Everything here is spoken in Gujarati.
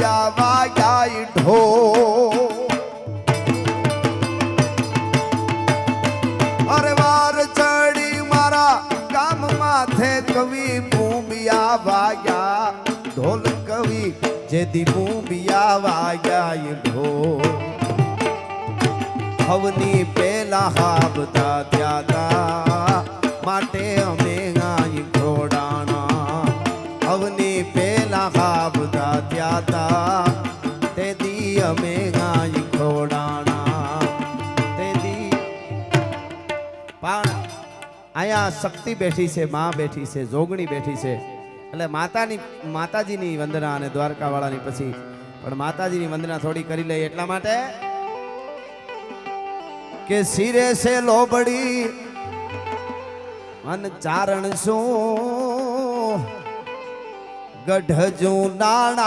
મૂંબિયા વાયા ઢો અરે વાર ચડી મારા ગામ માથે કવિ મૂંબિયા વાયા ઢોલ કવિ જેથી મૂંબિયા વાયા ઢો હવની પેલા હાબતા ત્યાતા માટે અમે ગાય ઘોડાણા હવની પેલા હાબતા ત્યાતા તેથી અમે ગાય ઘોડાણા તેથી પણ અહીંયા શક્તિ બેઠી છે, માં બેઠી છે, જોગણી બેઠી છે એટલે માતાજીની વંદના અને દ્વારકાવાળાની પછી પણ માતાજીની વંદના થોડી કરી લઈએ એટલા માટે કે સિરે સે લોબડી અન ચારણ શું ગઢ જુનાણા